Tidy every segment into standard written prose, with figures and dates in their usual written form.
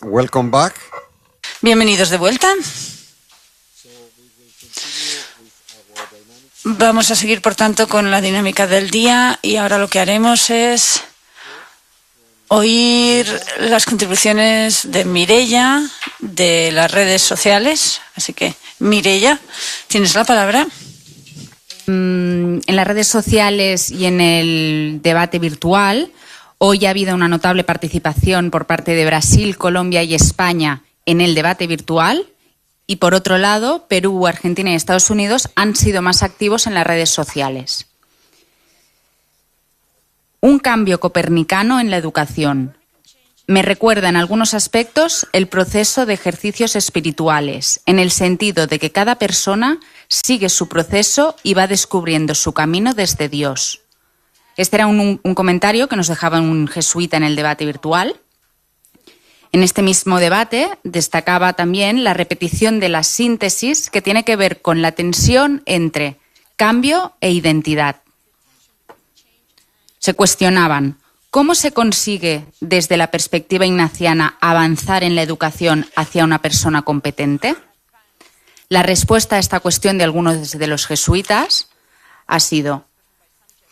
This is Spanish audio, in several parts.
Welcome back. Bienvenidos de vuelta. Vamos a seguir, por tanto, con la dinámica del día y ahora lo que haremos es oír las contribuciones de Mireia de las redes sociales. Así que, Mireia, tienes la palabra. En las redes sociales y en el debate virtual, hoy ha habido una notable participación por parte de Brasil, Colombia y España en el debate virtual. Y por otro lado, Perú, Argentina y Estados Unidos han sido más activos en las redes sociales. Un cambio copernicano en la educación. Me recuerda en algunos aspectos el proceso de ejercicios espirituales, en el sentido de que cada persona sigue su proceso y va descubriendo su camino desde Dios. Este era un comentario que nos dejaba un jesuita en el debate virtual. En este mismo debate destacaba también la repetición de la síntesis que tiene que ver con la tensión entre cambio e identidad. Se cuestionaban cómo se consigue desde la perspectiva ignaciana avanzar en la educación hacia una persona competente. La respuesta a esta cuestión de algunos de los jesuitas ha sido: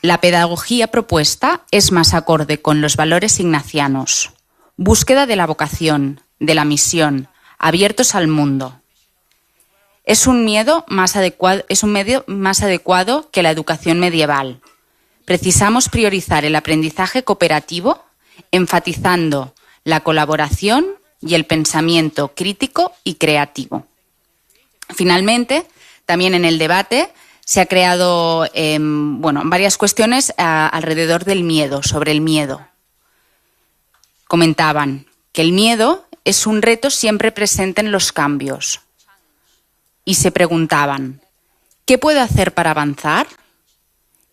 la pedagogía propuesta es más acorde con los valores ignacianos. Búsqueda de la vocación, de la misión, abiertos al mundo. Es un medio más adecuado que la educación medieval. Precisamos priorizar el aprendizaje cooperativo, enfatizando la colaboración y el pensamiento crítico y creativo. Finalmente, también en el debate se ha creado varias cuestiones alrededor del miedo, sobre el miedo. Comentaban que el miedo es un reto siempre presente en los cambios. Y se preguntaban, ¿qué puede hacer para avanzar?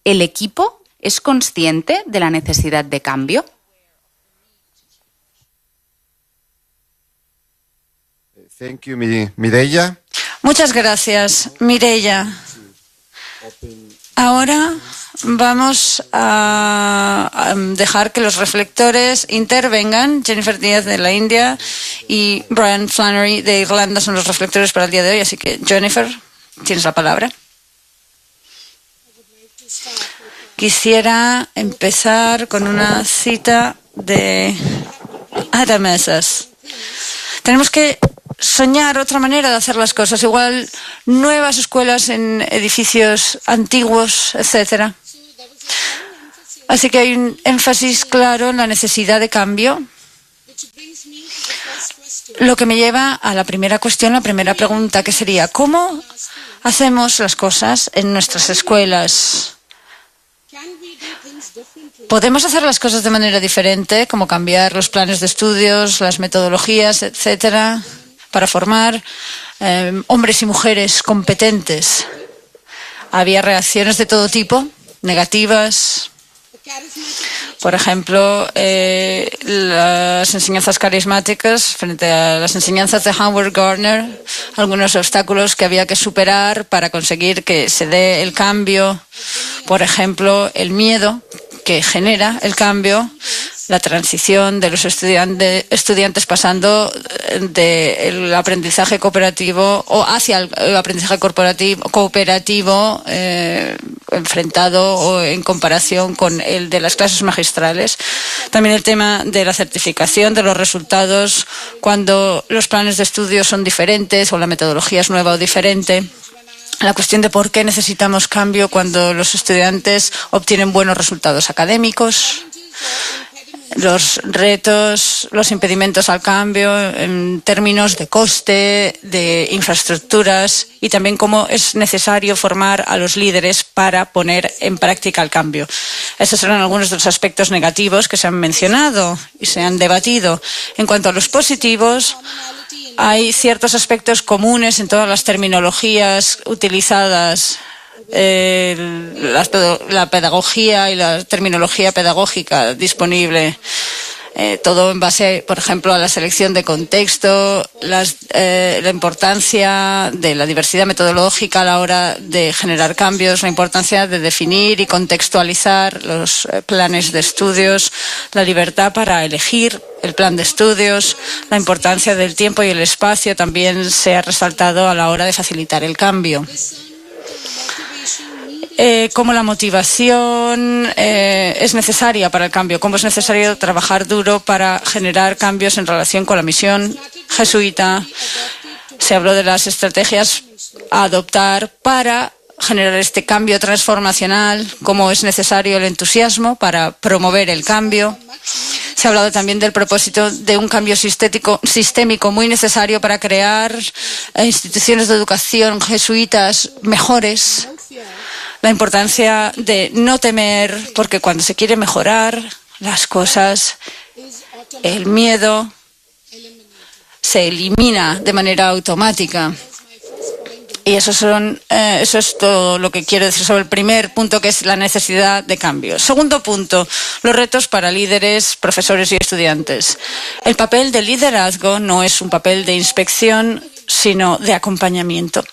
¿El equipo es consciente de la necesidad de cambio? Thank you, Mireia. Muchas gracias, Mireia. Ahora vamos a dejar que los reflectores intervengan. Jennifer Díaz de la India y Brian Flannery de Irlanda son los reflectores para el día de hoy. Así que, Jennifer, tienes la palabra. Quisiera empezar con una cita de Adam Essas. Tenemos que soñar otra manera de hacer las cosas, igual nuevas escuelas en edificios antiguos, etcétera. Así que hay un énfasis claro en la necesidad de cambio, lo que me lleva a la primera cuestión, la primera pregunta, que sería: ¿cómo hacemos las cosas en nuestras escuelas? ¿Podemos hacer las cosas de manera diferente, como cambiar los planes de estudios, las metodologías, etcétera, para formar hombres y mujeres competentes? Había reacciones de todo tipo, negativas. Por ejemplo, las enseñanzas carismáticas frente a las enseñanzas de Howard Gardner, algunos obstáculos que había que superar para conseguir que se dé el cambio. Por ejemplo, el miedo que genera el cambio, la transición de los estudiantes pasando del aprendizaje cooperativo o hacia el aprendizaje cooperativo enfrentado o en comparación con el de las clases magistrales. También el tema de la certificación de los resultados cuando los planes de estudio son diferentes o la metodología es nueva o diferente. La cuestión de por qué necesitamos cambio cuando los estudiantes obtienen buenos resultados académicos. Los retos, los impedimentos al cambio en términos de coste, de infraestructuras y también cómo es necesario formar a los líderes para poner en práctica el cambio. Estos son algunos de los aspectos negativos que se han mencionado y se han debatido. En cuanto a los positivos, hay ciertos aspectos comunes en todas las terminologías utilizadas. La pedagogía y la terminología pedagógica disponible. todo en base, por ejemplo, a la selección de contexto, la importancia de la diversidad metodológica a la hora de generar cambios, la importancia de definir y contextualizar los planes de estudios, la libertad para elegir el plan de estudios, la importancia del tiempo y el espacio también se ha resaltado a la hora de facilitar el cambio. Cómo la motivación es necesaria para el cambio, cómo es necesario trabajar duro para generar cambios en relación con la misión jesuita. Se habló de las estrategias a adoptar para generar este cambio transformacional, cómo es necesario el entusiasmo para promover el cambio. Se ha hablado también del propósito de un cambio sistémico muy necesario para crear instituciones de educación jesuitas mejores. La importancia de no temer, porque cuando se quiere mejorar las cosas, el miedo se elimina de manera automática. Y eso es todo lo que quiero decir sobre el primer punto, que es la necesidad de cambio. Segundo punto, los retos para líderes, profesores y estudiantes. El papel del liderazgo no es un papel de inspección, sino de acompañamiento.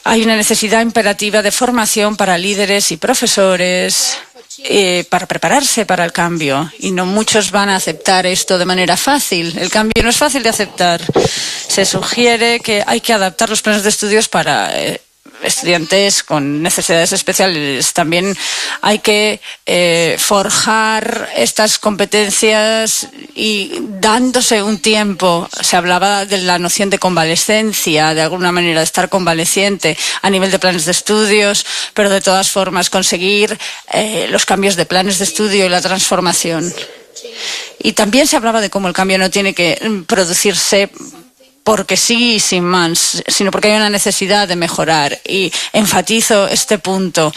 Hay una necesidad imperativa de formación para líderes y profesores para prepararse para el cambio. Y no muchos van a aceptar esto de manera fácil. El cambio no es fácil de aceptar. Se sugiere que hay que adaptar los planes de estudios para estudiantes con necesidades especiales. También hay que forjar estas competencias y dándose un tiempo. Se hablaba de la noción de convalescencia, de alguna manera de estar convaleciente a nivel de planes de estudios, pero de todas formas conseguir los cambios de planes de estudio y la transformación. Y también se hablaba de cómo el cambio no tiene que producirse porque sí y sin más, sino porque hay una necesidad de mejorar. Y enfatizo este punto.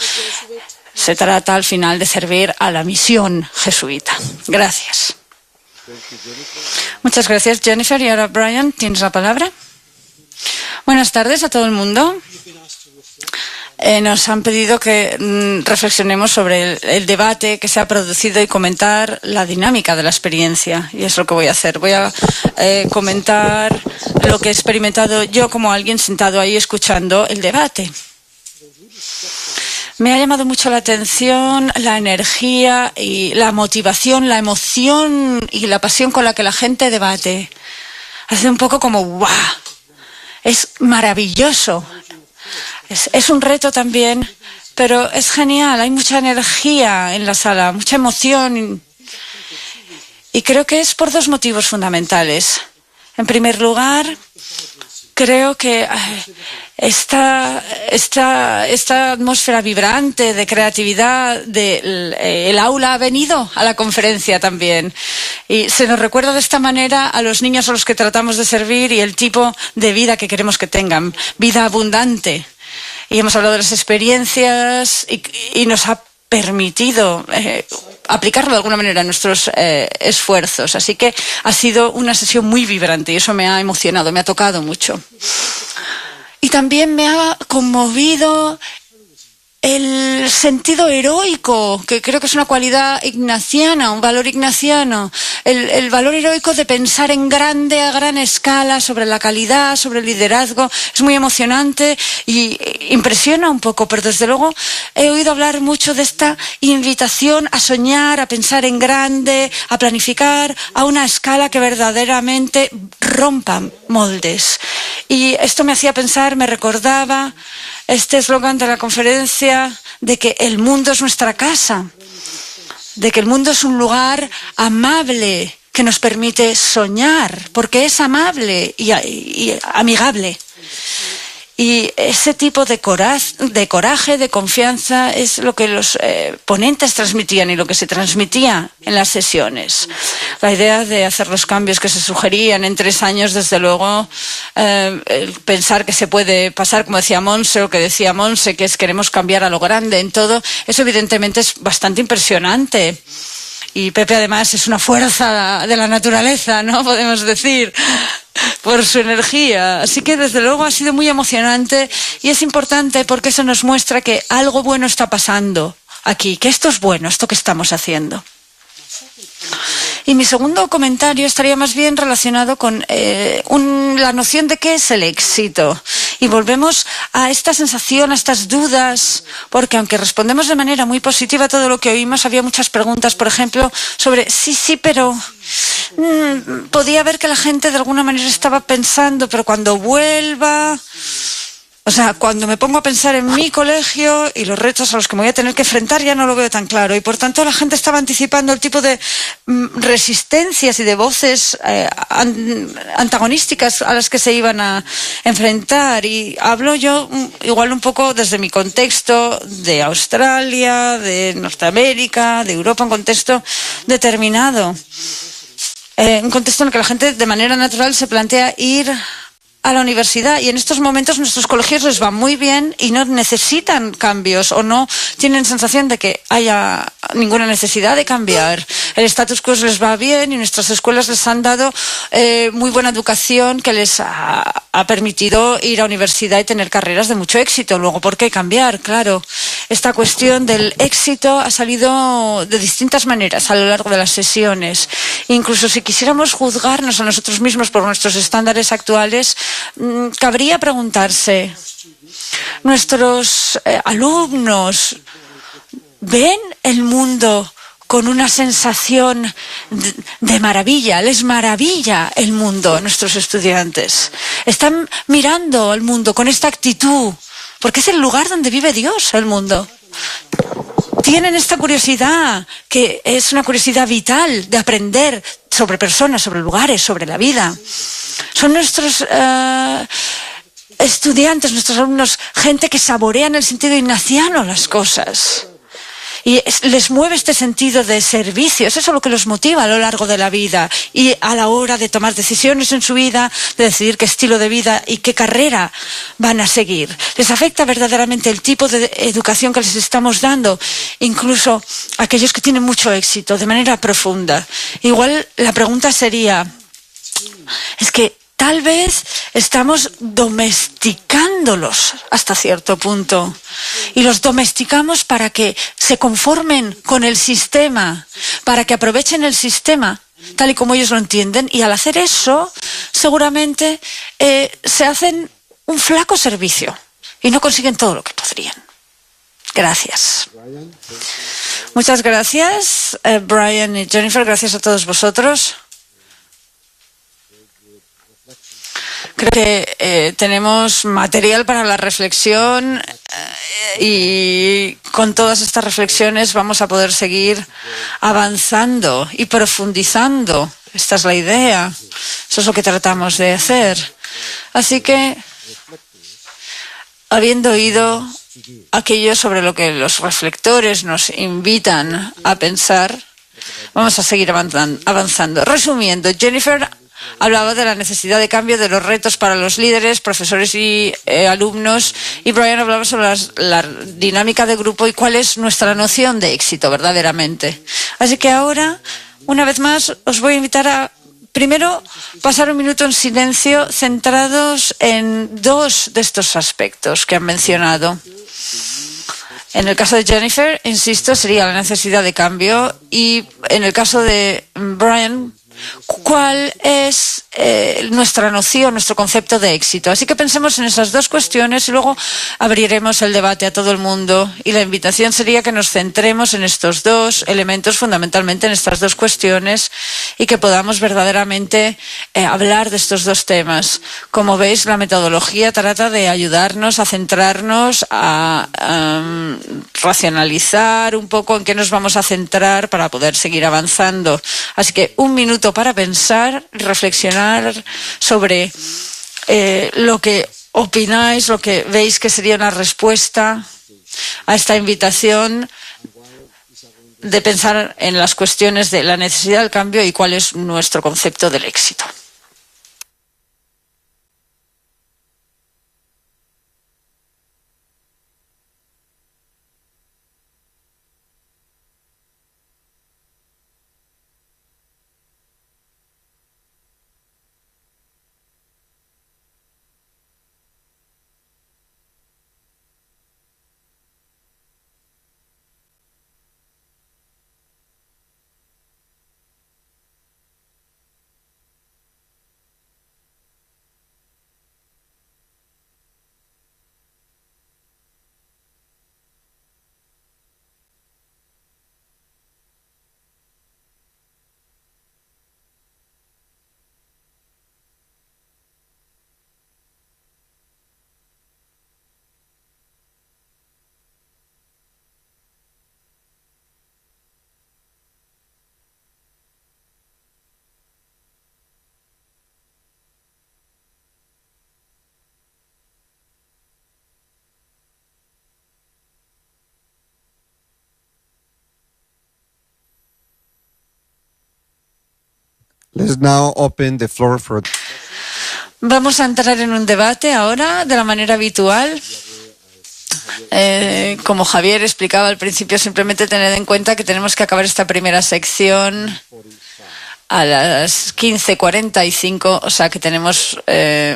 Se trata al final de servir a la misión jesuita. Gracias. Muchas gracias, Jennifer. Y ahora, Brian, tienes la palabra. Buenas tardes a todo el mundo. Nos han pedido que reflexionemos sobre el debate que se ha producido y comentar la dinámica de la experiencia. Y es lo que voy a hacer. Voy a comentar lo que he experimentado yo como alguien sentado ahí escuchando el debate. Me ha llamado mucho la atención la energía y la motivación, la emoción y la pasión con la que la gente debate. Hace un poco como ¡guau! Es maravilloso. Es un reto también, pero es genial. Hay mucha energía en la sala, mucha emoción. Y creo que es por dos motivos fundamentales. En primer lugar, creo que esta atmósfera vibrante de creatividad del aula ha venido a la conferencia también. Y se nos recuerda de esta manera a los niños a los que tratamos de servir y el tipo de vida que queremos que tengan, vida abundante. Y hemos hablado de las experiencias y nos ha permitido aplicarlo de alguna manera a nuestros esfuerzos. Así que ha sido una sesión muy vibrante y eso me ha emocionado, me ha tocado mucho. Y también me ha conmovido el sentido heroico, que creo que es una cualidad ignaciana, un valor ignaciano. El valor heroico de pensar en grande, a gran escala, sobre la calidad, sobre el liderazgo. Es muy emocionante y impresiona un poco, pero desde luego he oído hablar mucho de esta invitación a soñar, a pensar en grande, a planificar a una escala que verdaderamente rompa moldes. Y esto me hacía pensar, me recordaba este eslogan de la conferencia de que el mundo es nuestra casa, de que el mundo es un lugar amable que nos permite soñar, porque es amable y amigable. Y ese tipo de coraje, de confianza, es lo que los ponentes transmitían y lo que se transmitía en las sesiones. La idea de hacer los cambios que se sugerían en 3 años, desde luego, pensar que se puede pasar, como decía Monse, o que decía Monse, que queremos cambiar a lo grande en todo, eso evidentemente es bastante impresionante. Y Pepe además es una fuerza de la naturaleza, ¿no? Podemos decir, por su energía. Así que desde luego ha sido muy emocionante y es importante porque eso nos muestra que algo bueno está pasando aquí, que esto es bueno, esto que estamos haciendo. Y mi segundo comentario estaría más bien relacionado con la noción de qué es el éxito. Y volvemos a esta sensación, a estas dudas, porque aunque respondemos de manera muy positiva a todo lo que oímos, había muchas preguntas, por ejemplo, sobre sí, pero podía ver que la gente de alguna manera estaba pensando, pero cuando vuelva... O sea, cuando me pongo a pensar en mi colegio y los retos a los que me voy a tener que enfrentar, ya no lo veo tan claro. Y por tanto la gente estaba anticipando el tipo de resistencias y de voces antagonísticas a las que se iban a enfrentar. Y hablo yo igual un poco desde mi contexto de Australia, de Norteamérica, de Europa, un contexto determinado. Un contexto en el que la gente de manera natural se plantea ir a la universidad, y en estos momentos nuestros colegios les va muy bien y no necesitan cambios o no tienen sensación de que haya ninguna necesidad de cambiar. El status quo les va bien y nuestras escuelas les han dado muy buena educación que les ha permitido ir a universidad y tener carreras de mucho éxito. Luego, ¿por qué cambiar? Claro, esta cuestión del éxito ha salido de distintas maneras a lo largo de las sesiones. Incluso si quisiéramos juzgarnos a nosotros mismos por nuestros estándares actuales, cabría preguntarse, ¿nuestros alumnos ven el mundo con una sensación de maravilla? ¿Les maravilla el mundo, nuestros estudiantes? ¿Están mirando el mundo con esta actitud? Porque es el lugar donde vive Dios, el mundo. Tienen esta curiosidad, que es una curiosidad vital de aprender sobre personas, sobre lugares, sobre la vida. Son nuestros estudiantes, nuestros alumnos, gente que saborea en el sentido ignaciano las cosas. Y les mueve este sentido de servicio. Es eso lo que los motiva a lo largo de la vida y a la hora de tomar decisiones en su vida, de decidir qué estilo de vida y qué carrera van a seguir. Les afecta verdaderamente el tipo de educación que les estamos dando, incluso aquellos que tienen mucho éxito, de manera profunda. Igual la pregunta sería, es que tal vez estamos domesticándolos hasta cierto punto. Y los domesticamos para que se conformen con el sistema, para que aprovechen el sistema tal y como ellos lo entienden. Y al hacer eso, seguramente se hacen un flaco servicio y no consiguen todo lo que podrían. Gracias. Muchas gracias, Brian y Jennifer. Gracias a todos vosotros. Creo que tenemos material para la reflexión y con todas estas reflexiones vamos a poder seguir avanzando y profundizando. Esta es la idea. Eso es lo que tratamos de hacer. Así que, habiendo oído aquello sobre lo que los reflectores nos invitan a pensar, vamos a seguir avanzando. Resumiendo, Jennifer hablaba de la necesidad de cambio, de los retos para los líderes, profesores y alumnos, y Brian hablaba sobre la dinámica de grupo y cuál es nuestra noción de éxito verdaderamente. Así que ahora, una vez más, os voy a invitar a, primero, pasar un minuto en silencio centrados en dos de estos aspectos que han mencionado. En el caso de Jennifer, insisto, sería la necesidad de cambio, y en el caso de Brian, ¿cuál es nuestra noción, nuestro concepto de éxito? Así que pensemos en esas dos cuestiones y luego abriremos el debate a todo el mundo. Y la invitación sería que nos centremos en estos dos elementos, fundamentalmente en estas dos cuestiones, y que podamos verdaderamente hablar de estos dos temas. Como veis, la metodología trata de ayudarnos a centrarnos, a racionalizar un poco en qué nos vamos a centrar para poder seguir avanzando. Así que un minuto para pensar, reflexionar sobre lo que opináis, lo que veis que sería una respuesta a esta invitación de pensar en las cuestiones de la necesidad del cambio y cuál es nuestro concepto del éxito. Let's now open the floor for... Vamos a entrar en un debate ahora de la manera habitual. Como Javier explicaba al principio, simplemente tened en cuenta que tenemos que acabar esta primera sección a las 15:45, o sea que tenemos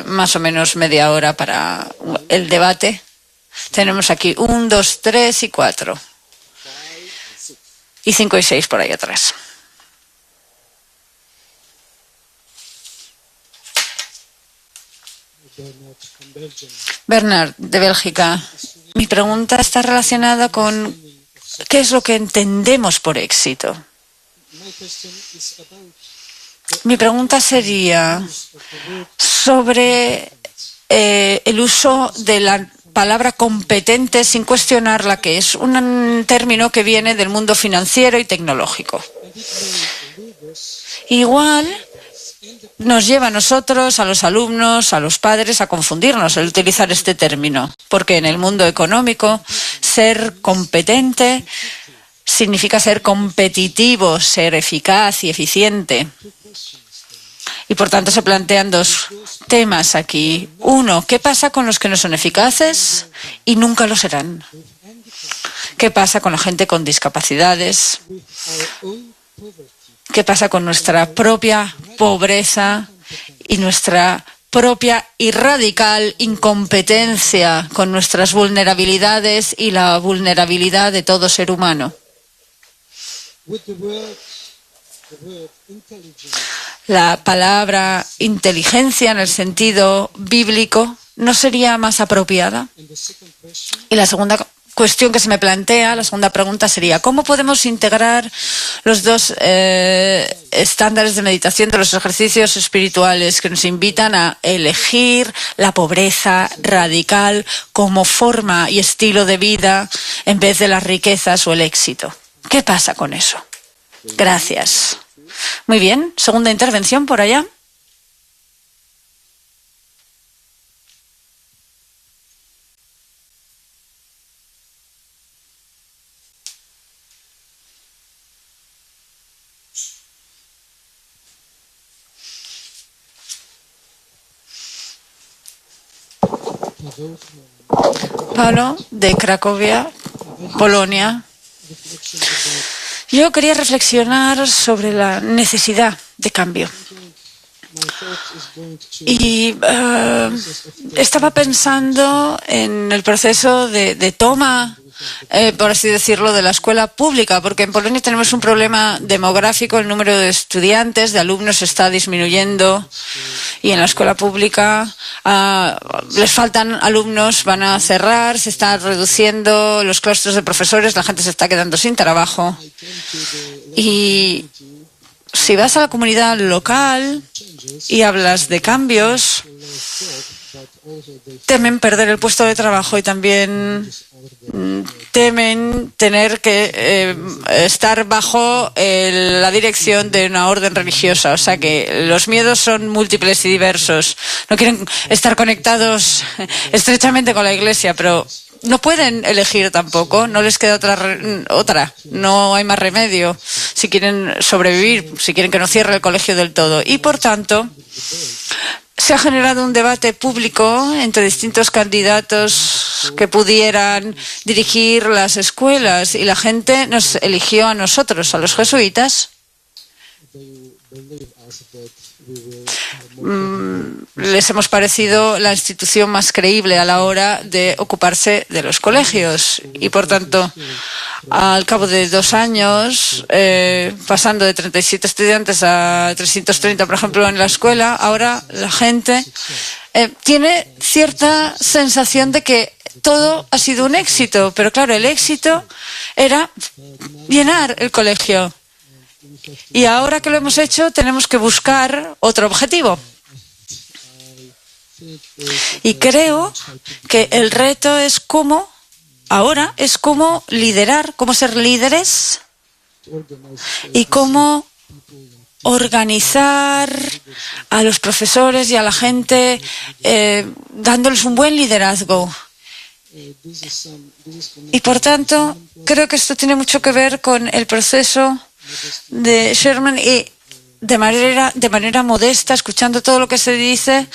más o menos media hora para el debate. Tenemos aquí 1, 2, 3 y 4. Y 5 y 6 por ahí atrás. Bernard, de Bélgica. Mi pregunta está relacionada con qué es lo que entendemos por éxito. Mi pregunta sería sobre el uso de la palabra competente sin cuestionarla, que es un término que viene del mundo financiero y tecnológico. Igual nos lleva a nosotros, a los alumnos, a los padres, a confundirnos el utilizar este término, porque en el mundo económico ser competente significa ser competitivo, ser eficaz y eficiente. Y por tanto se plantean dos temas aquí. Uno, ¿qué pasa con los que no son eficaces y nunca lo serán? ¿Qué pasa con la gente con discapacidades? ¿Qué pasa con nuestra propia pobreza y nuestra propia y radical incompetencia, con nuestras vulnerabilidades y la vulnerabilidad de todo ser humano? La palabra inteligencia en el sentido bíblico no sería más apropiada. Y la segunda cuestión que se me plantea, la segunda pregunta sería, ¿cómo podemos integrar los dos estándares de meditación de los ejercicios espirituales que nos invitan a elegir la pobreza radical como forma y estilo de vida en vez de las riquezas o el éxito? ¿Qué pasa con eso? Gracias. Muy bien, segunda intervención por allá. Pablo, de Cracovia, Polonia. Yo quería reflexionar sobre la necesidad de cambio. Y estaba pensando en el proceso de toma, por así decirlo, de la escuela pública, porque en Polonia tenemos un problema demográfico, el número de estudiantes, de alumnos está disminuyendo, y en la escuela pública les faltan alumnos, van a cerrar, se están reduciendo los claustros de profesores, la gente se está quedando sin trabajo. Y si vas a la comunidad local y hablas de cambios, temen perder el puesto de trabajo y también temen tener que estar bajo la dirección de una orden religiosa. O sea que los miedos son múltiples y diversos. No quieren estar conectados estrechamente con la Iglesia, pero no pueden elegir tampoco, no les queda otra, no hay más remedio si quieren sobrevivir, si quieren que no cierre el colegio del todo. Y por tanto, se ha generado un debate público entre distintos candidatos que pudieran dirigir las escuelas y la gente nos eligió a nosotros, a los jesuitas. Les hemos parecido la institución más creíble a la hora de ocuparse de los colegios y por tanto al cabo de 2 años pasando de 37 estudiantes a 330 por ejemplo en la escuela, ahora la gente tiene cierta sensación de que todo ha sido un éxito, pero claro, el éxito era llenar el colegio. Y ahora que lo hemos hecho, tenemos que buscar otro objetivo. Y creo que el reto es cómo liderar, cómo ser líderes y cómo organizar a los profesores y a la gente dándoles un buen liderazgo. Y por tanto, creo que esto tiene mucho que ver con el proceso de Sherman y de manera modesta, escuchando todo lo que se dice,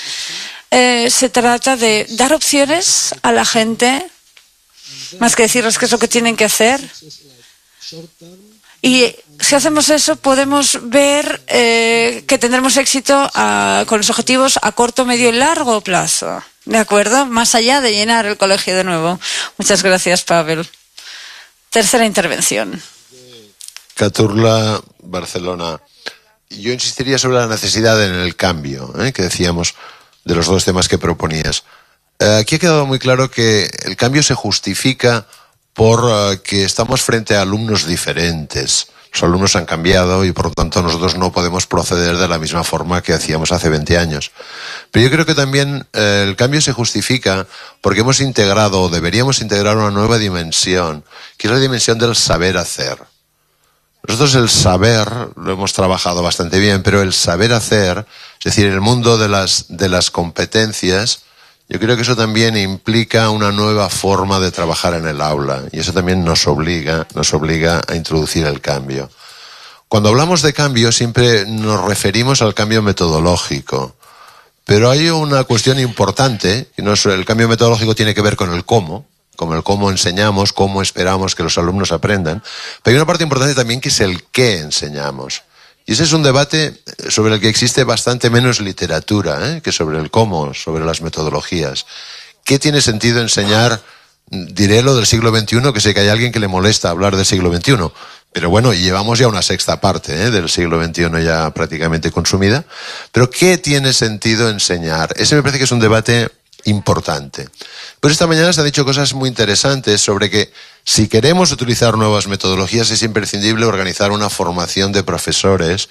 se trata de dar opciones a la gente, más que decirles qué es lo que tienen que hacer. Y si hacemos eso, podemos ver que tendremos éxito con los objetivos a corto, medio y largo plazo. ¿De acuerdo? Más allá de llenar el colegio de nuevo. Muchas gracias, Pavel. Tercera intervención. Caturla, Barcelona. Yo insistiría sobre la necesidad en el cambio, que decíamos, de los dos temas que proponías. Aquí ha quedado muy claro que el cambio se justifica por que estamos frente a alumnos diferentes. Los alumnos han cambiado y por lo tanto nosotros no podemos proceder de la misma forma que hacíamos hace 20 años. Pero yo creo que también el cambio se justifica porque hemos integrado o deberíamos integrar una nueva dimensión, que es la dimensión del saber hacer. Nosotros el saber lo hemos trabajado bastante bien, pero el saber hacer, es decir, el mundo de las competencias, yo creo que eso también implica una nueva forma de trabajar en el aula y eso también nos obliga a introducir el cambio. Cuando hablamos de cambio siempre nos referimos al cambio metodológico, pero hay una cuestión importante, que el cambio metodológico tiene que ver con el cómo enseñamos, cómo esperamos que los alumnos aprendan, pero hay una parte importante también que es el qué enseñamos. Y ese es un debate sobre el que existe bastante menos literatura, que sobre el cómo, sobre las metodologías. ¿Qué tiene sentido enseñar? Diré lo del siglo XXI, que sé que hay alguien que le molesta hablar del siglo XXI, pero bueno, llevamos ya una sexta parte del siglo XXI ya prácticamente consumida. Pero ¿qué tiene sentido enseñar? Ese me parece que es un debate importante. Pues esta mañana se han dicho cosas muy interesantes sobre que si queremos utilizar nuevas metodologías es imprescindible organizar una formación de profesores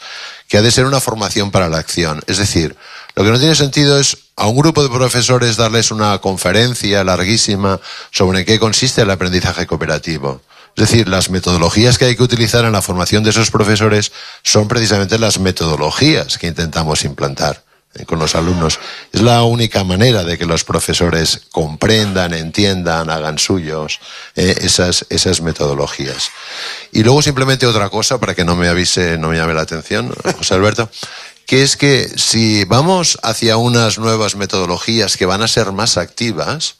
que ha de ser una formación para la acción. Es decir, lo que no tiene sentido es a un grupo de profesores darles una conferencia larguísima sobre en qué consiste el aprendizaje cooperativo. Es decir, las metodologías que hay que utilizar en la formación de esos profesores son precisamente las metodologías que intentamos implantar con los alumnos. Es la única manera de que los profesores comprendan, entiendan, hagan suyos esas metodologías. Y luego simplemente otra cosa, para que no me llame la atención, José Alberto, que es que si vamos hacia unas nuevas metodologías que van a ser más activas,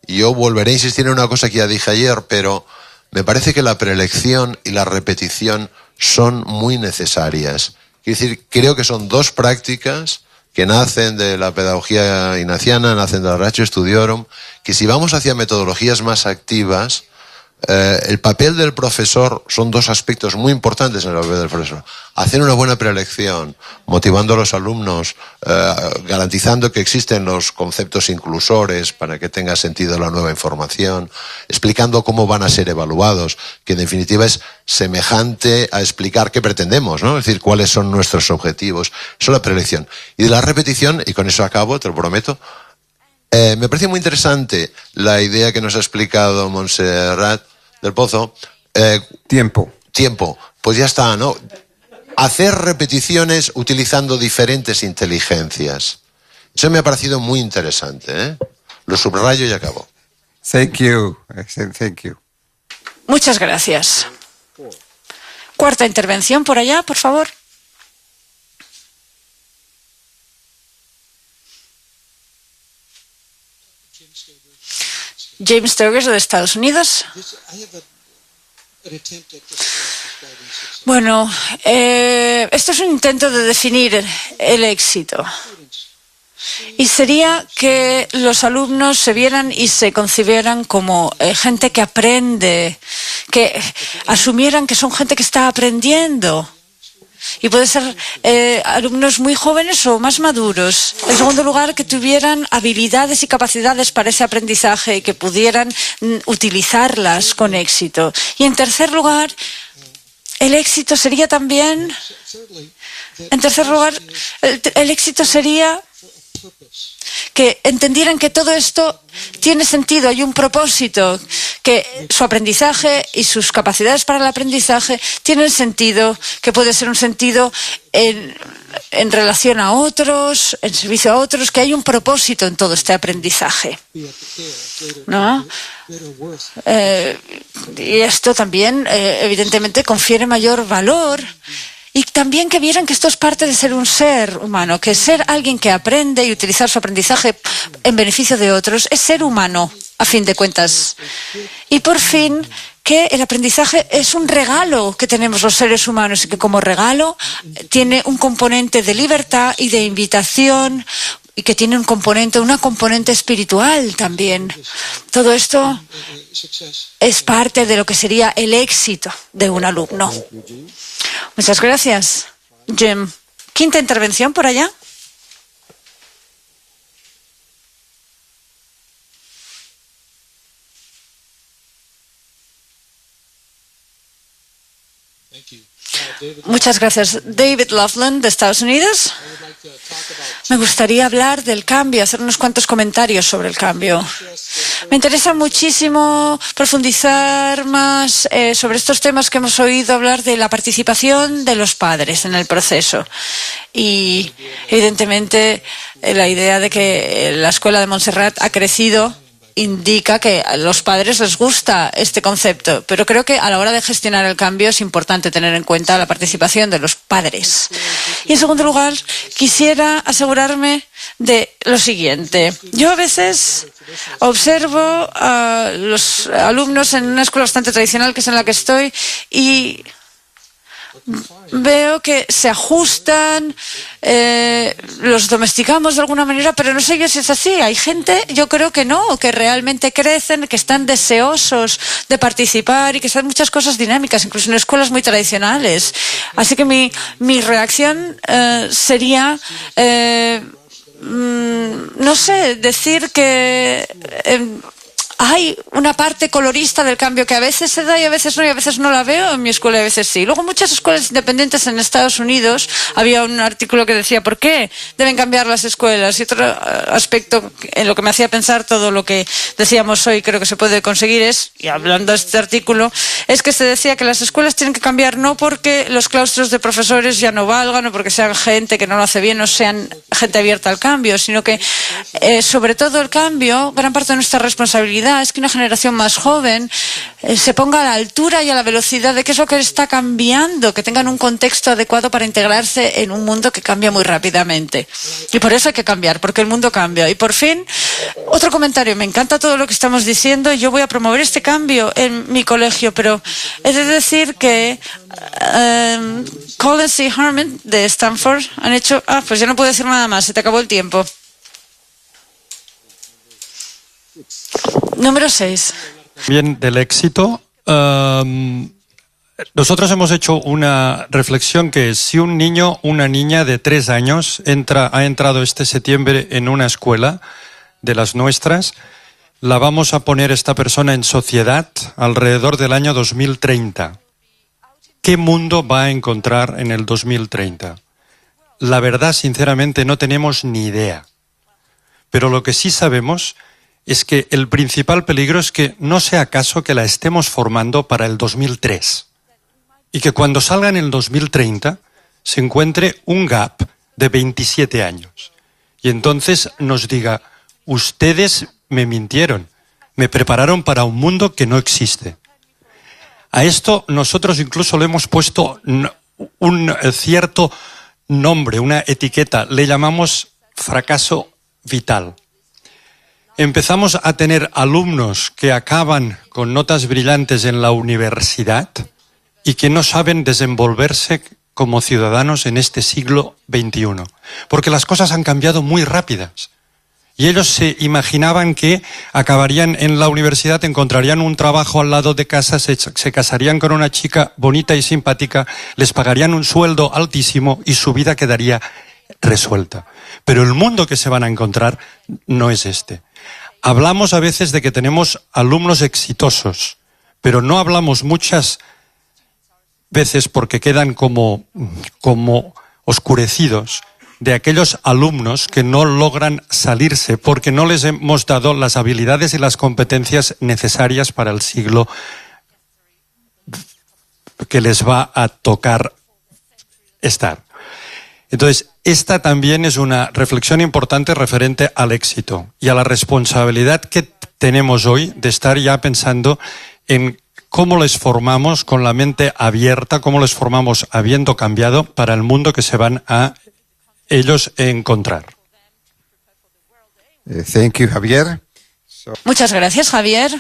y yo volveré a insistir en una cosa que ya dije ayer, pero me parece que la preelección y la repetición son muy necesarias. Es decir, creo que son dos prácticas que nacen de la pedagogía ignaciana, nacen de la Ratio Studiorum, que si vamos hacia metodologías más activas, el papel del profesor son dos aspectos muy importantes en el papel del profesor. Hacer una buena preelección, motivando a los alumnos, garantizando que existen los conceptos inclusores para que tenga sentido la nueva información, explicando cómo van a ser evaluados, que en definitiva es semejante a explicar qué pretendemos, ¿no? Es decir, cuáles son nuestros objetivos. Eso es la preelección. Y de la repetición, y con eso acabo, te lo prometo, me parece muy interesante la idea que nos ha explicado Montserrat del Pozo. Tiempo. Pues ya está, ¿no? Hacer repeticiones utilizando diferentes inteligencias. Eso me ha parecido muy interesante, Lo subrayo y acabo. Thank you. Thank you. Muchas gracias. Cuarta intervención por allá, por favor. James Sturgis de Estados Unidos. Bueno, esto es un intento de definir el éxito. Y sería que los alumnos se vieran y se concibieran como gente que aprende, que asumieran que son gente que está aprendiendo. Y puede ser alumnos muy jóvenes o más maduros. En segundo lugar, que tuvieran habilidades y capacidades para ese aprendizaje y que pudieran utilizarlas con éxito. Y en tercer lugar, el éxito sería también... En tercer lugar, el éxito sería que entendieran que todo esto tiene sentido, hay un propósito, que su aprendizaje y sus capacidades para el aprendizaje tienen sentido, que puede ser un sentido en relación a otros, en servicio a otros, que hay un propósito en todo este aprendizaje, ¿no? Y esto también, evidentemente, confiere mayor valor y también que vieran que esto es parte de ser un ser humano, que ser alguien que aprende y utilizar su aprendizaje en beneficio de otros es ser humano, a fin de cuentas. Y por fin, que el aprendizaje es un regalo que tenemos los seres humanos y que como regalo tiene un componente de libertad y de invitación y que tiene una componente espiritual también. Todo esto es parte de lo que sería el éxito de un alumno. Muchas gracias, Jim. Quinta intervención por allá. Muchas gracias. David Loveland, de Estados Unidos. Me gustaría hablar del cambio, hacer unos cuantos comentarios sobre el cambio. Me interesa muchísimo profundizar más sobre estos temas que hemos oído hablar de la participación de los padres en el proceso. Y, evidentemente, la idea de que la Escuela de Montserrat ha crecido indica que a los padres les gusta este concepto, pero creo que a la hora de gestionar el cambio es importante tener en cuenta la participación de los padres. Y en segundo lugar, quisiera asegurarme de lo siguiente. Yo a veces observo a los alumnos en una escuela bastante tradicional, que es en la que estoy, y veo que se ajustan, los domesticamos de alguna manera, pero no sé yo si es así. Hay gente, yo creo que no, que realmente crecen, que están deseosos de participar y que son muchas cosas dinámicas, incluso en escuelas muy tradicionales. Así que mi reacción sería, no sé, decir que hay una parte colorista del cambio que a veces se da y a veces no, y a veces no la veo en mi escuela y a veces sí. Luego, muchas escuelas independientes en Estados Unidos, había un artículo que decía ¿por qué deben cambiar las escuelas? Y otro aspecto en lo que me hacía pensar todo lo que decíamos hoy, creo que se puede conseguir es, y hablando de este artículo, es que se decía que las escuelas tienen que cambiar no porque los claustros de profesores ya no valgan o porque sean gente que no lo hace bien o sean gente abierta al cambio, sino que sobre todo el cambio, gran parte de nuestra responsabilidad es que una generación más joven se ponga a la altura y a la velocidad de qué es lo que está cambiando, que tengan un contexto adecuado para integrarse en un mundo que cambia muy rápidamente. Y por eso hay que cambiar, porque el mundo cambia. Y por fin, otro comentario. Me encanta todo lo que estamos diciendo. Yo voy a promover este cambio en mi colegio, pero he de decir que Collins y Harmon de Stanford han hecho... pues ya no puedo decir nada más, se te acabó el tiempo. Número 6. Bien, del éxito. Nosotros hemos hecho una reflexión que es, si un niño, una niña de 3 años ha entrado este septiembre en una escuela de las nuestras, la vamos a poner esta persona en sociedad alrededor del año 2030. ¿Qué mundo va a encontrar en el 2030? La verdad, sinceramente, no tenemos ni idea. Pero lo que sí sabemos es que el principal peligro es que no sea caso que la estemos formando para el 2003 y que cuando salga en el 2030 se encuentre un gap de 27 años y entonces nos diga, ustedes me mintieron, me prepararon para un mundo que no existe. A esto nosotros incluso le hemos puesto un cierto nombre, una etiqueta, le llamamos fracaso vital. Empezamos a tener alumnos que acaban con notas brillantes en la universidad y que no saben desenvolverse como ciudadanos en este siglo XXI, porque las cosas han cambiado muy rápidas. Y ellos se imaginaban que acabarían en la universidad, encontrarían un trabajo al lado de casa, se casarían con una chica bonita y simpática, les pagarían un sueldo altísimo y su vida quedaría resuelta. Pero el mundo que se van a encontrar no es este. Hablamos a veces de que tenemos alumnos exitosos, pero no hablamos muchas veces porque quedan como oscurecidos de aquellos alumnos que no logran salirse porque no les hemos dado las habilidades y las competencias necesarias para el siglo que les va a tocar estar. Entonces, esta también es una reflexión importante referente al éxito y a la responsabilidad que tenemos hoy de estar ya pensando en ¿cómo les formamos con la mente abierta? ¿Cómo les formamos habiendo cambiado para el mundo que se van a ellos encontrar? Thank you, Javier. Muchas gracias, Javier.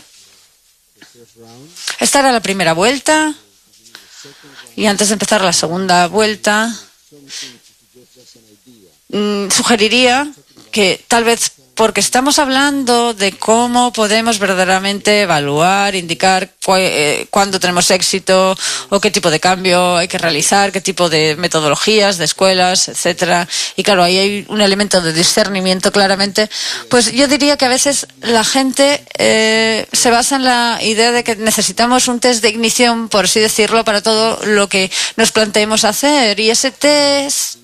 Esta era la primera vuelta. Y antes de empezar la segunda vuelta, sugeriría que tal vez, porque estamos hablando de cómo podemos verdaderamente evaluar, indicar cuándo tenemos éxito o qué tipo de cambio hay que realizar, qué tipo de metodologías, de escuelas, etcétera. Y claro, ahí hay un elemento de discernimiento claramente. Pues yo diría que a veces la gente se basa en la idea de que necesitamos un test de ignición, por así decirlo, para todo lo que nos planteemos hacer. Y ese test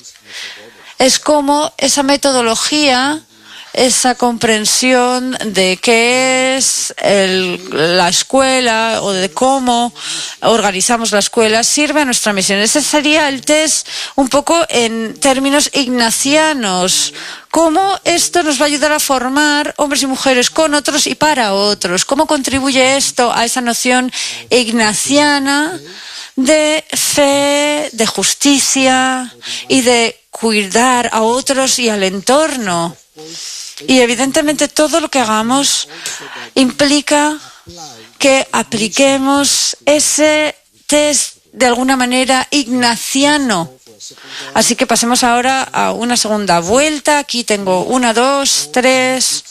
es como esa metodología, esa comprensión de qué es la escuela o de cómo organizamos la escuela sirve a nuestra misión. Ese sería el test un poco en términos ignacianos. Cómo esto nos va a ayudar a formar hombres y mujeres con otros y para otros. Cómo contribuye esto a esa noción ignaciana de fe, de justicia y de cuidar a otros y al entorno. Y evidentemente todo lo que hagamos implica que apliquemos ese test de alguna manera ignaciano. Así que pasemos ahora a una segunda vuelta. Aquí tengo 1, 2, 3,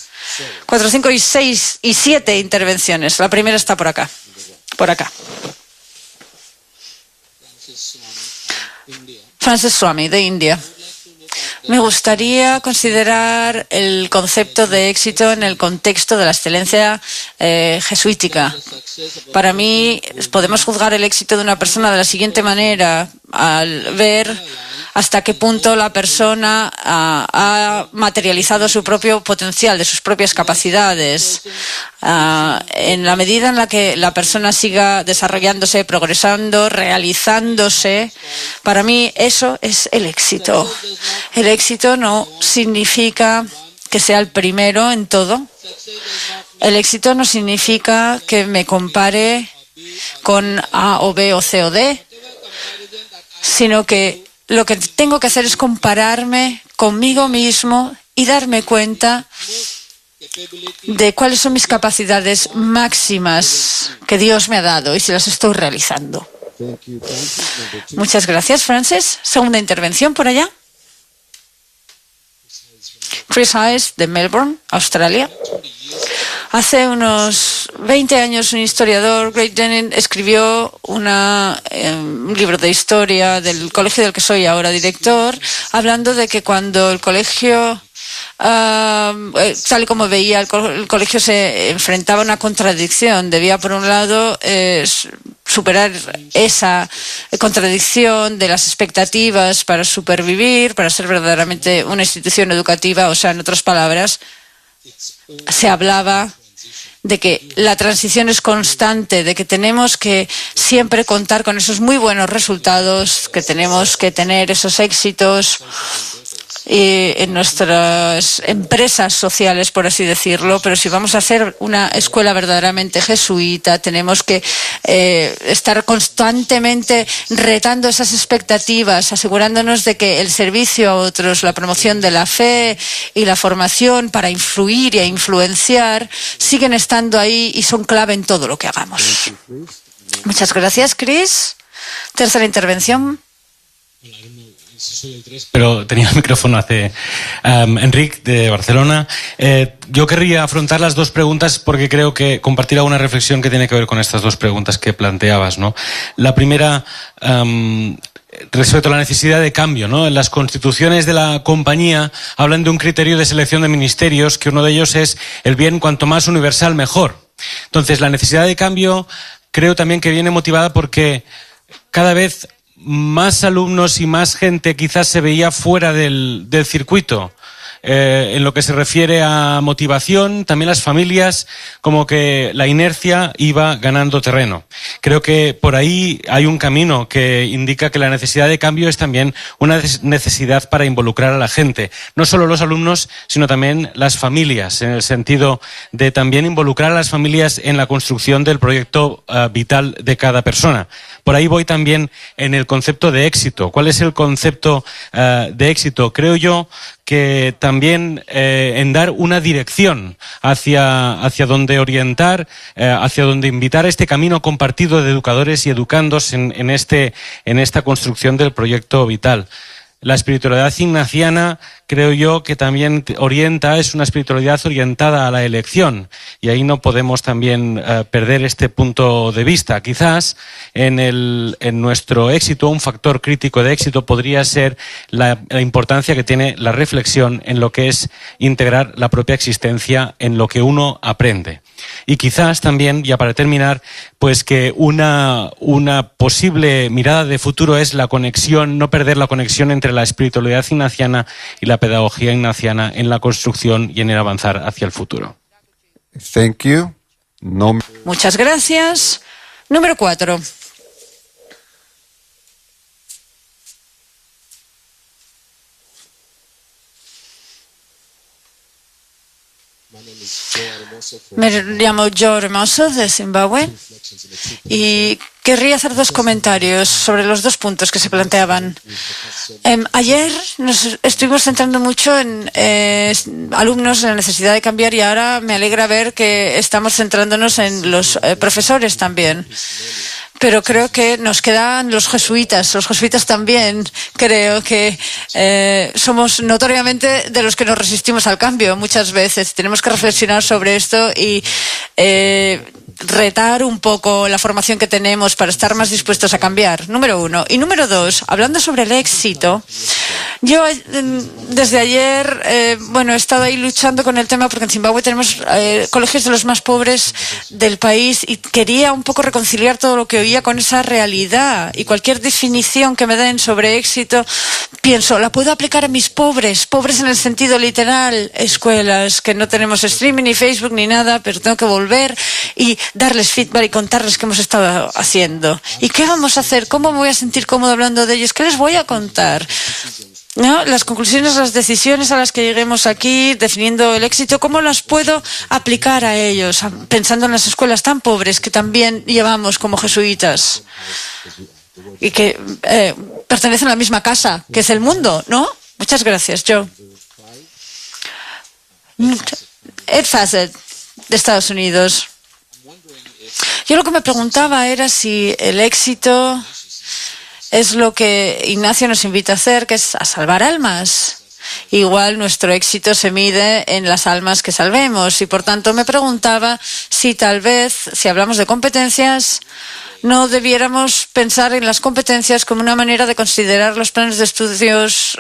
4, 5 y 6 y 7 intervenciones. La primera está por acá. Por acá. Francis Swami, de India. Me gustaría considerar el concepto de éxito en el contexto de la excelencia jesuítica. Para mí, podemos juzgar el éxito de una persona de la siguiente manera, al ver hasta qué punto la persona ha materializado su propio potencial, de sus propias capacidades. En la medida en la que la persona siga desarrollándose, progresando, realizándose, para mí eso es el éxito. El éxito no significa que sea el primero en todo. El éxito no significa que me compare con A o B o C o D, sino que lo que tengo que hacer es compararme conmigo mismo y darme cuenta de cuáles son mis capacidades máximas que Dios me ha dado y si las estoy realizando. Muchas gracias, Francis. Segunda intervención por allá. Chris Hayes, de Melbourne, Australia. Hace unos 20 años un historiador, Greg Denning, escribió un libro de historia del colegio del que soy ahora director, hablando de que cuando el colegio, tal y como veía, el colegio se enfrentaba a una contradicción. Debía, por un lado, superar esa contradicción de las expectativas para supervivir, para ser verdaderamente una institución educativa. O sea, en otras palabras, se hablaba de que la transición es constante, de que tenemos que siempre contar con esos muy buenos resultados, que tenemos que tener esos éxitos en nuestras empresas sociales, por así decirlo, pero si vamos a hacer una escuela verdaderamente jesuita, tenemos que estar constantemente retando esas expectativas, asegurándonos de que el servicio a otros, la promoción de la fe y la formación para influir e influenciar siguen estando ahí y son clave en todo lo que hagamos. Muchas gracias, Chris. Tercera intervención. Soy el 3, pero tenía el micrófono hace Enric, de Barcelona. Yo querría afrontar las dos preguntas porque creo que compartir alguna reflexión que tiene que ver con estas dos preguntas que planteabas, ¿no? La primera, respecto a la necesidad de cambio, ¿no? Las constituciones de la compañía hablan de un criterio de selección de ministerios, que uno de ellos es el bien cuanto más universal mejor. Entonces, la necesidad de cambio creo también que viene motivada porque cada vez más alumnos y más gente quizás se veía fuera del circuito. en lo que se refiere a motivación, también las familias, como que la inercia iba ganando terreno. Creo que por ahí hay un camino que indica que la necesidad de cambio es también una necesidad para involucrar a la gente, no solo los alumnos, sino también las familias, en el sentido de también involucrar a las familias en la construcción del proyecto vital de cada persona. Por ahí voy también en el concepto de éxito. ¿Cuál es el concepto de éxito? Creo yo que también en dar una dirección hacia dónde orientar, hacia dónde invitar a este camino compartido de educadores y educandos en esta construcción del proyecto vital. La espiritualidad ignaciana, creo yo, que también es una espiritualidad orientada a la elección, y ahí no podemos también perder este punto de vista. Quizás en nuestro éxito, un factor crítico de éxito podría ser la importancia que tiene la reflexión en lo que es integrar la propia existencia en lo que uno aprende. Y quizás también, ya para terminar, pues que una posible mirada de futuro es la conexión, no perder la conexión entre la espiritualidad ignaciana y la pedagogía ignaciana en la construcción y en el avanzar hacia el futuro. Thank you. No. Muchas gracias. Número 4. Me llamo Joe Hermoso de Zimbabue y querría hacer 2 comentarios sobre los 2 puntos que se planteaban. Ayer nos estuvimos centrando mucho en alumnos, en la necesidad de cambiar, y ahora me alegra ver que estamos centrándonos en los profesores también. Pero creo que nos quedan los jesuitas. Los jesuitas también creo que somos notoriamente de los que nos resistimos al cambio muchas veces. Tenemos que reflexionar sobre esto y retar un poco la formación que tenemos para estar más dispuestos a cambiar. Número 1. Y número 2, hablando sobre el éxito, yo desde ayer he estado ahí luchando con el tema, porque en Zimbabue tenemos colegios de los más pobres del país, y quería un poco reconciliar todo lo que oía con esa realidad, y cualquier definición que me den sobre éxito, pienso, la puedo aplicar a mis pobres en el sentido literal, escuelas que no tenemos streaming ni Facebook ni nada, pero tengo que volver y darles feedback y contarles qué hemos estado haciendo. ¿Y qué vamos a hacer? ¿Cómo me voy a sentir cómodo hablando de ellos? ¿Qué les voy a contar? ¿No? Las conclusiones, las decisiones a las que lleguemos aquí, definiendo el éxito, ¿cómo las puedo aplicar a ellos? Pensando en las escuelas tan pobres que también llevamos como jesuitas y que pertenecen a la misma casa, que es el mundo, ¿no? Muchas gracias, Joe. Ed Fassett, de Estados Unidos. Yo lo que me preguntaba era si el éxito es lo que Ignacio nos invita a hacer, que es a salvar almas. Igual nuestro éxito se mide en las almas que salvemos, y por tanto me preguntaba si tal vez, si hablamos de competencias, no debiéramos pensar en las competencias como una manera de considerar los planes de estudios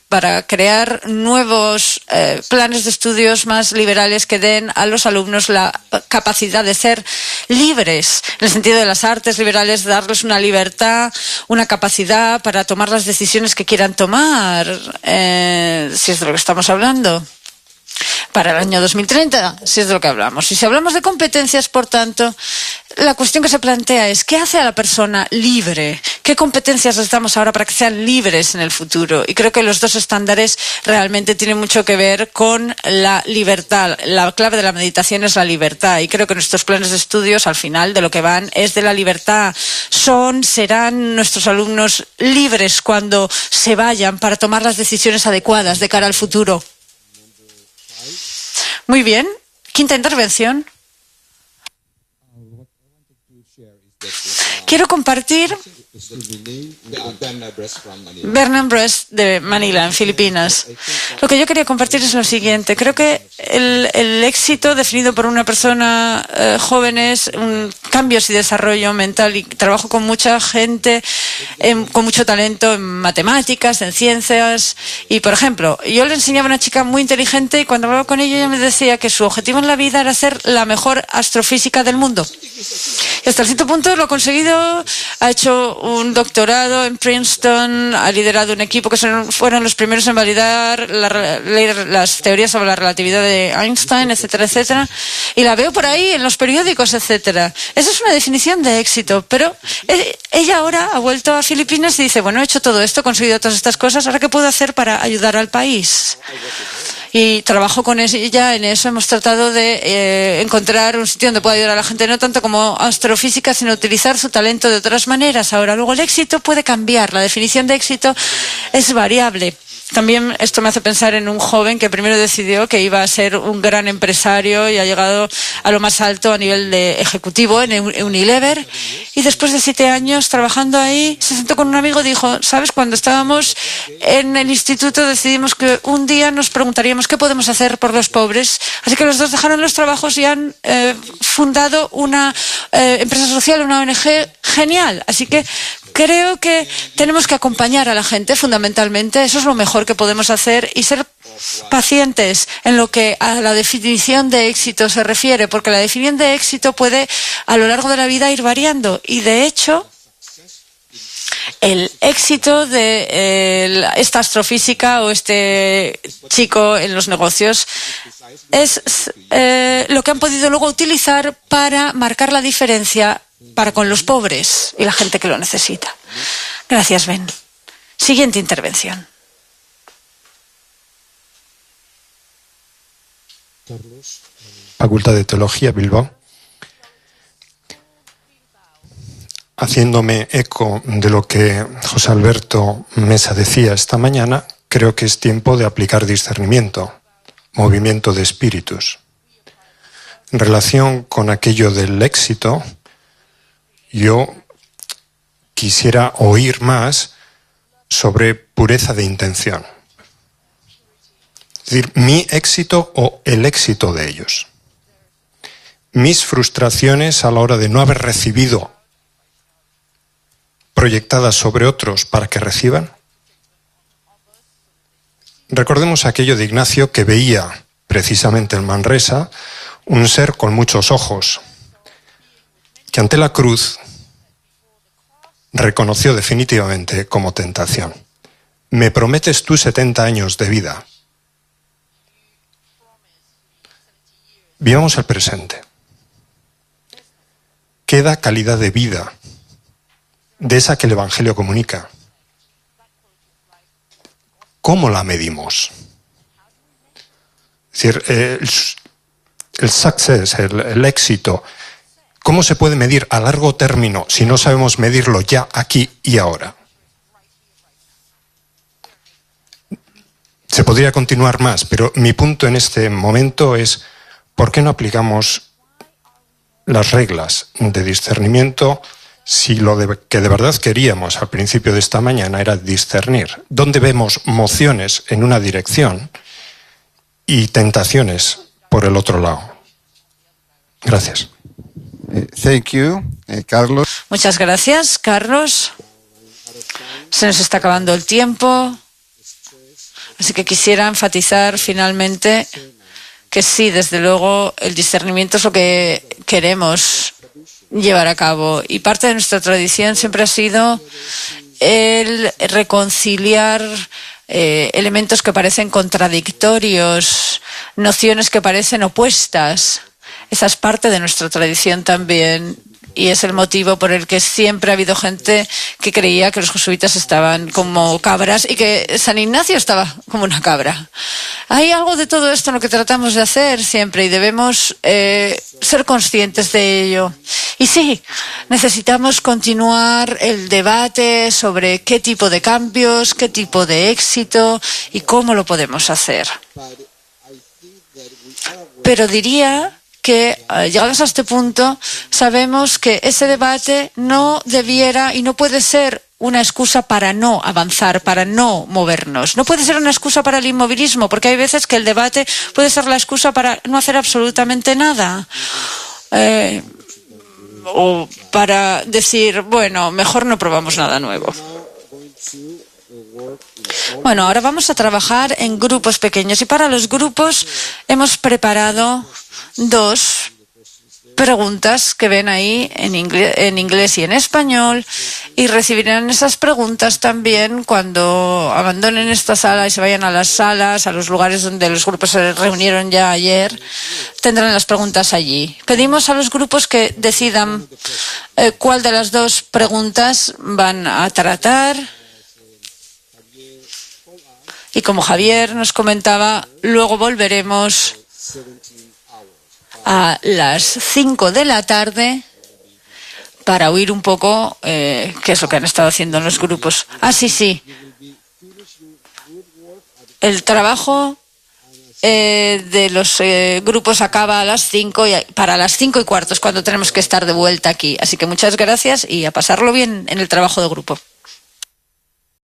para crear nuevos planes de estudios más liberales que den a los alumnos la capacidad de ser libres, en el sentido de las artes liberales, darles una libertad, una capacidad para tomar las decisiones que quieran tomar, si es de lo que estamos hablando. Para el año 2030, si es de lo que hablamos. Y si hablamos de competencias, por tanto, la cuestión que se plantea es ¿qué hace a la persona libre? ¿Qué competencias les damos ahora para que sean libres en el futuro? Y creo que los 2 estándares realmente tienen mucho que ver con la libertad. La clave de la meditación es la libertad, y creo que nuestros planes de estudios al final de lo que van es de la libertad. Serán nuestros alumnos libres cuando se vayan para tomar las decisiones adecuadas de cara al futuro. Muy bien. 5ª intervención. Quiero compartir Bernard Brest de Manila, en Filipinas. Lo que yo quería compartir es lo siguiente. Creo que el éxito definido por una persona joven es cambios y desarrollo mental, y trabajo con mucha gente con mucho talento en matemáticas, en ciencias, y por ejemplo, yo le enseñaba a una chica muy inteligente, y cuando hablaba con ella, ella me decía que su objetivo en la vida era ser la mejor astrofísica del mundo. Y hasta cierto punto lo ha conseguido, ha hecho un doctorado en Princeton, ha liderado un equipo que fueron los primeros en validar las teorías sobre la relatividad de Einstein, etcétera, etcétera. Y la veo por ahí en los periódicos, etcétera. Esa es una definición de éxito, pero ella ahora ha vuelto a Filipinas y dice, bueno, he hecho todo esto, he conseguido todas estas cosas, ¿ahora qué puedo hacer para ayudar al país? Y trabajo con ella en eso. Hemos tratado de encontrar un sitio donde pueda ayudar a la gente, no tanto como astrofísica, sino utilizar su talento de otras maneras. Ahora, luego el éxito puede cambiar. La definición de éxito es variable. También esto me hace pensar en un joven que primero decidió que iba a ser un gran empresario y ha llegado a lo más alto a nivel de ejecutivo en Unilever, y después de 7 años trabajando ahí se sentó con un amigo y dijo, ¿sabes? Cuando estábamos en el instituto decidimos que un día nos preguntaríamos qué podemos hacer por los pobres, así que los dos dejaron los trabajos y han fundado una empresa social, una ONG genial. Así que creo que tenemos que acompañar a la gente fundamentalmente, eso es lo mejor que podemos hacer, y ser pacientes en lo que a la definición de éxito se refiere, porque la definición de éxito puede a lo largo de la vida ir variando, y de hecho el éxito de esta astrofísica o este chico en los negocios es lo que han podido luego utilizar para marcar la diferencia para con los pobres y la gente que lo necesita. Gracias, Ben. Siguiente intervención. Facultad de Teología, Bilbao. Haciéndome eco de lo que José Alberto Mesa decía esta mañana, creo que es tiempo de aplicar discernimiento, movimiento de espíritus. En relación con aquello del éxito, yo quisiera oír más sobre pureza de intención. Es decir, mi éxito o el éxito de ellos. Mis frustraciones a la hora de no haber recibido proyectadas sobre otros para que reciban. Recordemos aquello de Ignacio que veía precisamente en Manresa un ser con muchos ojos, que ante la cruz reconoció definitivamente como tentación. Me prometes tú 70 años de vida. Vivamos el presente. Queda calidad de vida de esa que el Evangelio comunica. ¿Cómo la medimos? Es decir, el success, el éxito, ¿cómo se puede medir a largo término si no sabemos medirlo ya, aquí y ahora? Se podría continuar más, pero mi punto en este momento es ¿por qué no aplicamos las reglas de discernimiento si lo que de verdad queríamos al principio de esta mañana era discernir? ¿Dónde vemos mociones en una dirección y tentaciones por el otro lado? Gracias. Thank you, Carlos. Muchas gracias, Carlos. Se nos está acabando el tiempo, así que quisiera enfatizar finalmente que sí, desde luego, el discernimiento es lo que queremos llevar a cabo. Y parte de nuestra tradición siempre ha sido el reconciliar elementos que parecen contradictorios, nociones que parecen opuestas. Esa es parte de nuestra tradición también. Y es el motivo por el que siempre ha habido gente que creía que los jesuitas estaban como cabras y que San Ignacio estaba como una cabra. Hay algo de todo esto en lo que tratamos de hacer siempre y debemos ser conscientes de ello. Y sí, necesitamos continuar el debate sobre qué tipo de cambios, qué tipo de éxito y cómo lo podemos hacer. Pero diría que llegados a este punto sabemos que ese debate no debiera y no puede ser una excusa para no avanzar, para no movernos. No puede ser una excusa para el inmovilismo, porque hay veces que el debate puede ser la excusa para no hacer absolutamente nada. O para decir, bueno, mejor no probamos nada nuevo. Bueno, ahora vamos a trabajar en grupos pequeños y para los grupos hemos preparado 2 preguntas que ven ahí en inglés y en español, y recibirán esas preguntas también cuando abandonen esta sala y se vayan a las salas, a los lugares donde los grupos se reunieron ya ayer. Tendrán las preguntas allí. Pedimos a los grupos que decidan cuál de las dos preguntas van a tratar. Y como Javier nos comentaba, luego volveremos a las 5 de la tarde para oír un poco qué es lo que han estado haciendo en los grupos. Sí. El trabajo de los grupos acaba a las 5 y para las 5:15 es cuando tenemos que estar de vuelta aquí. Así que muchas gracias y a pasarlo bien en el trabajo de grupo.